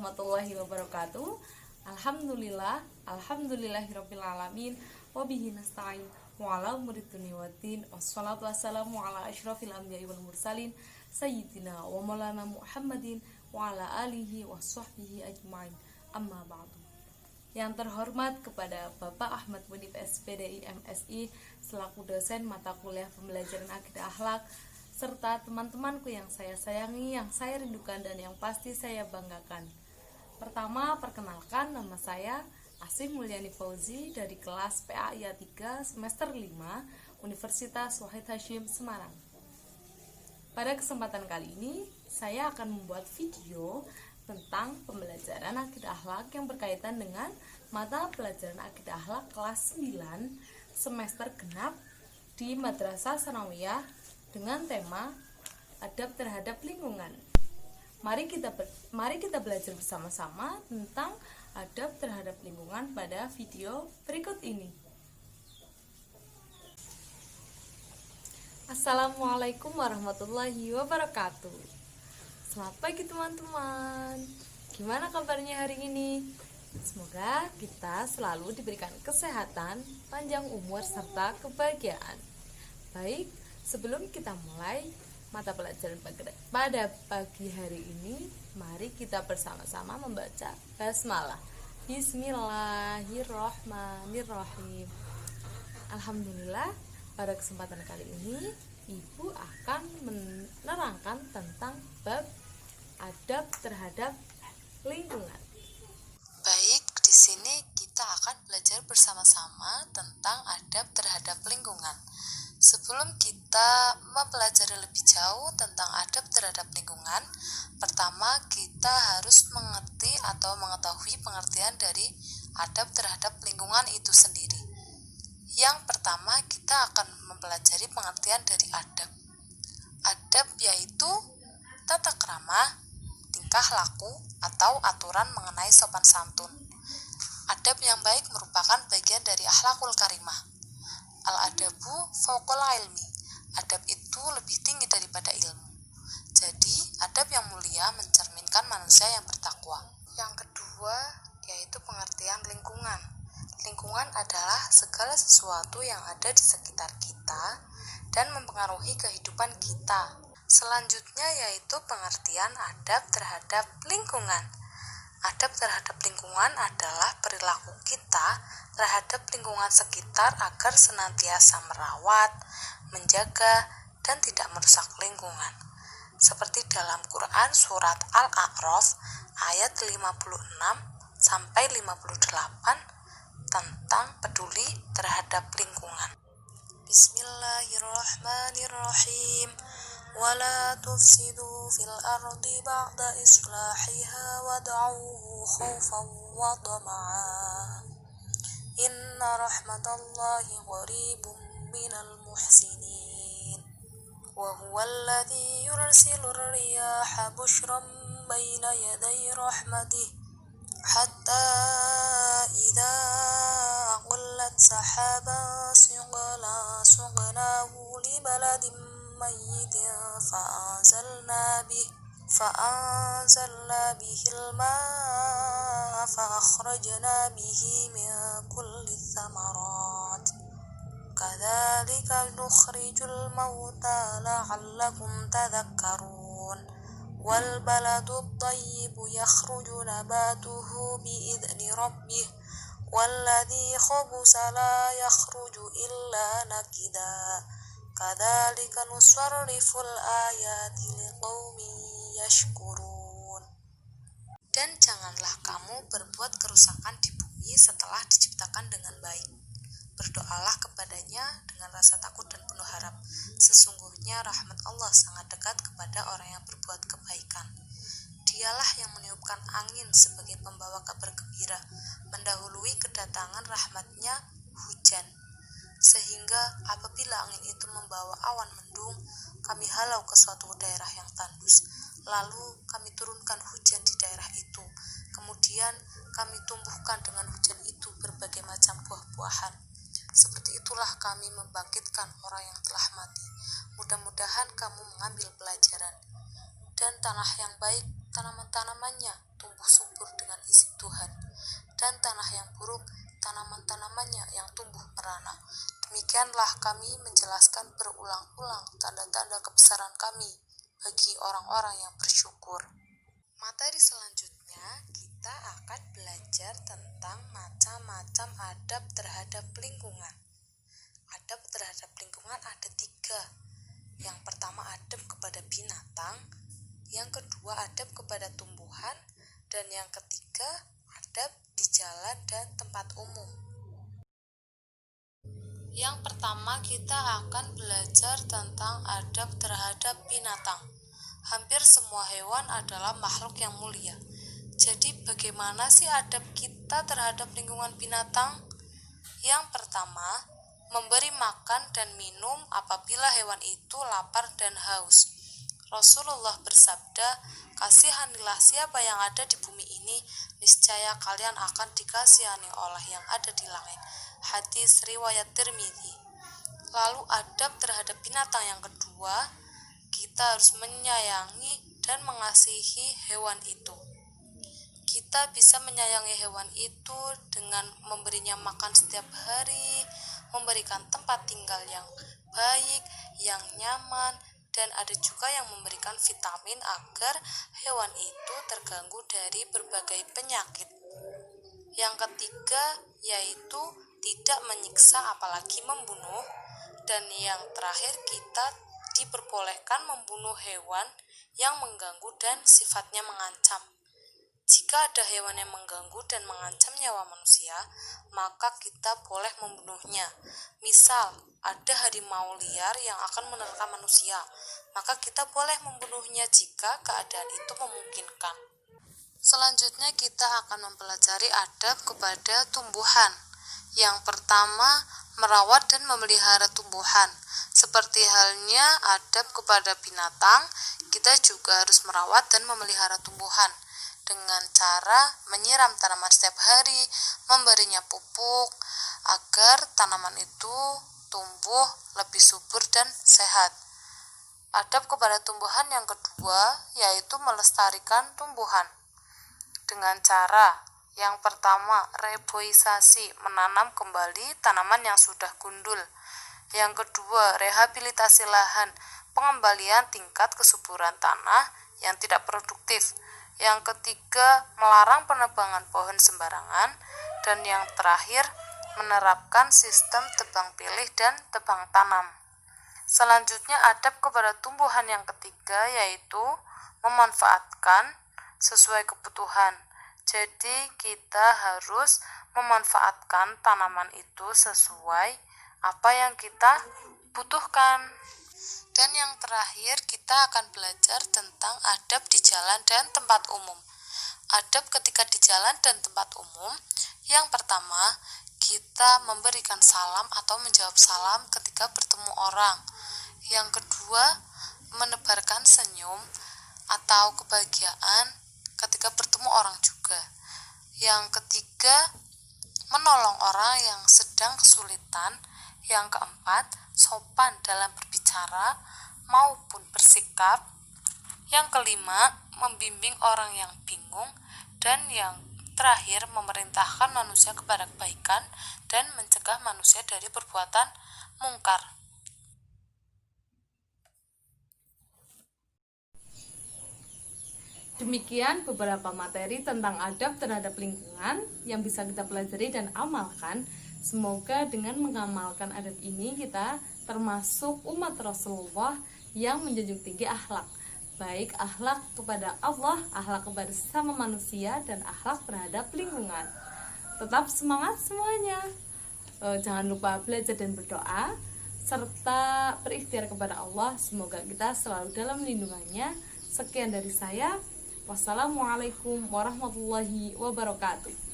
warahmatullahi wabarakatuh. Alhamdulillahirabbil alamin wa bihi nasta'in wa ala umuri dunya waddin. Wassalatu wassalamu ala asyrofil anbiya'i wal mursalin sayyidina wa maulana Muhammadin wa ala alihi wa sahbihi ajmain. Amma ba'du. Yang terhormat kepada Bapak Ahmad Munif SPDI MSI selaku dosen mata kuliah pembelajaran akidah akhlak, serta teman-temanku yang saya sayangi, yang saya rindukan, dan yang pasti saya banggakan. Pertama, perkenalkan, nama saya Asih Mulyani Fauzi dari kelas PAIA 3 semester 5 Universitas Wahid Hasyim Semarang. Pada kesempatan kali ini, saya akan membuat video tentang pembelajaran akidah akhlak yang berkaitan dengan mata pelajaran akidah akhlak kelas 9 semester genap di Madrasah Tsanawiyah dengan tema adab terhadap lingkungan. Mari kita belajar bersama-sama tentang adab terhadap lingkungan pada video berikut ini. Assalamualaikum warahmatullahi wabarakatuh. Selamat pagi teman-teman. Gimana kabarnya hari ini? Semoga kita selalu diberikan kesehatan, panjang umur, serta kebahagiaan. Baik, sebelum kita mulai mata pelajaran pada pagi hari ini, mari kita bersama-sama membaca basmalah. Bismillahirrahmanirrahim. Alhamdulillah, pada kesempatan kali ini Ibu akan menerangkan tentang bab adab terhadap lingkungan. Baik, di sini kita akan belajar bersama-sama tentang adab terhadap lingkungan. Sebelum kita mempelajari lebih jauh tentang adab terhadap lingkungan, pertama kita harus mengerti atau mengetahui pengertian dari adab terhadap lingkungan itu sendiri. Yang pertama, kita akan mempelajari pengertian dari adab. Adab yaitu tata krama, tingkah laku, atau aturan mengenai sopan santun. Adab yang baik merupakan bagian dari akhlakul karimah. Al-adabu fauqal ilmi. Adab itu lebih tinggi daripada ilmu. Jadi, adab yang mulia mencerminkan manusia yang bertakwa. Yang kedua, yaitu pengertian lingkungan. Lingkungan adalah segala sesuatu yang ada di sekitar kita dan mempengaruhi kehidupan kita. Selanjutnya yaitu pengertian adab terhadap lingkungan. Adab terhadap lingkungan adalah perilaku kita terhadap lingkungan sekitar agar senantiasa merawat, menjaga, dan tidak merusak lingkungan. Seperti dalam Quran surat Al-A'raf ayat 56 sampai 58 tentang peduli terhadap lingkungan. Bismillahirrahmanirrahim. Wala tufsidu fil ardi ba'da islahiha wad'uhu khawfan wa tama'a. Inna rahmatallahi qaribun minal muhsinin. Wa huwa alladhi yursilu ar-riyaha bushran bayna yaday rahmatih hatta idza qullat sahaban suqnahu li baladin mayyitin fa'anzalna bihi al-ma'a fa'akhrajna bihi min kulli thamarat kadzalika nukhrijul mauta la'allakum tadhakkarun. Wal baladu tayyibu yakhruju nabatuhu bi'idni rabbih walladhi khabusa la yakhruju illa nakida kadzalika nusarriful ayati liqaumin yashkurun. Dan janganlah kamu berbuat kerusakan di bumi setelah diciptakan dengan baik. Berdoalah kepadanya dengan rasa takut dan penuh harap. Sesungguhnya rahmat Allah sangat dekat kepada orang yang berbuat kebaikan. Dialah yang meniupkan angin sebagai pembawa kabar gembira, mendahului kedatangan rahmatnya hujan. Sehingga apabila angin itu membawa awan mendung, kami halau ke suatu daerah yang tandus. Lalu kami turunkan hujan di daerah itu. Kemudian kami tumbuhkan dengan hujan itu berbagai macam buah-buahan. Seperti itulah kami membangkitkan orang yang telah mati. Mudah-mudahan kamu mengambil pelajaran. Dan tanah yang baik, tanaman-tanamannya tumbuh subur dengan izin Tuhan, dan tanah yang buruk, tanaman-tanamannya yang tumbuh merana. Demikianlah kami menjelaskan berulang-ulang tanda-tanda kebesaran kami bagi orang-orang yang bersyukur. Materi selanjutnya, kita akan belajar tentang macam-macam adab terhadap lingkungan. Adab terhadap lingkungan ada 3. Yang pertama, adab kepada binatang. Yang kedua, adab kepada tumbuhan. Dan yang ketiga, adab di jalan dan tempat umum. Yang pertama, kita akan belajar tentang adab terhadap binatang. Hampir semua hewan adalah makhluk yang mulia. Jadi bagaimana sih adab kita terhadap lingkungan binatang? Yang pertama, memberi makan dan minum apabila hewan itu lapar dan haus. Rasulullah bersabda, "Kasihanilah siapa yang ada di bumi ini, niscaya kalian akan dikasihani oleh yang ada di langit." Hadis riwayat Tirmidzi. Lalu adab terhadap binatang yang kedua, kita harus menyayangi dan mengasihi hewan itu. Kita bisa menyayangi hewan itu dengan memberinya makan setiap hari, memberikan tempat tinggal yang baik, yang nyaman, dan ada juga yang memberikan vitamin agar hewan itu terganggu dari berbagai penyakit. Yang ketiga yaitu tidak menyiksa apalagi membunuh. Dan yang terakhir, kita diperbolehkan membunuh hewan yang mengganggu dan sifatnya mengancam. Jika ada hewan yang mengganggu dan mengancam nyawa manusia, maka kita boleh membunuhnya. Misal, ada harimau liar yang akan menerkam manusia, maka kita boleh membunuhnya jika keadaan itu memungkinkan. Selanjutnya kita akan mempelajari adab kepada tumbuhan. Yang pertama, merawat dan memelihara tumbuhan. Seperti halnya adab kepada binatang, kita juga harus merawat dan memelihara tumbuhan dengan cara menyiram tanaman setiap hari, memberinya pupuk agar tanaman itu tumbuh lebih subur dan sehat. Adab kepada tumbuhan yang kedua yaitu melestarikan tumbuhan dengan cara yang pertama, reboisasi, menanam kembali tanaman yang sudah gundul. Yang kedua, rehabilitasi lahan, pengembalian tingkat kesuburan tanah yang tidak produktif. Yang ketiga, melarang penebangan pohon sembarangan. Dan yang terakhir, menerapkan sistem tebang pilih dan tebang tanam. Selanjutnya, adab kepada tumbuhan yang ketiga yaitu memanfaatkan sesuai kebutuhan. Jadi kita harus memanfaatkan tanaman itu sesuai apa yang kita butuhkan. Dan yang terakhir, kita akan belajar tentang adab di jalan dan tempat umum. Adab ketika di jalan dan tempat umum, yang pertama, kita memberikan salam atau menjawab salam ketika bertemu orang. Yang kedua, menebarkan senyum atau kebahagiaan ketika bertemu orang juga. Yang ketiga, menolong orang yang sedang kesulitan. Yang keempat, sopan dalam berbicara maupun bersikap. Yang kelima, membimbing orang yang bingung. Dan yang terakhir, memerintahkan manusia kepada kebaikan dan mencegah manusia dari perbuatan mungkar. Demikian beberapa materi tentang adab terhadap lingkungan yang bisa kita pelajari dan amalkan. Semoga dengan mengamalkan adab ini kita termasuk umat Rasulullah yang menjunjung tinggi akhlak. Baik akhlak kepada Allah, akhlak kepada sesama manusia, dan akhlak terhadap lingkungan. Tetap semangat semuanya. Jangan lupa belajar dan berdoa, serta berikhtiar kepada Allah. Semoga kita selalu dalam lindungannya. Sekian dari saya. Wassalamualaikum warahmatullahi wabarakatuh.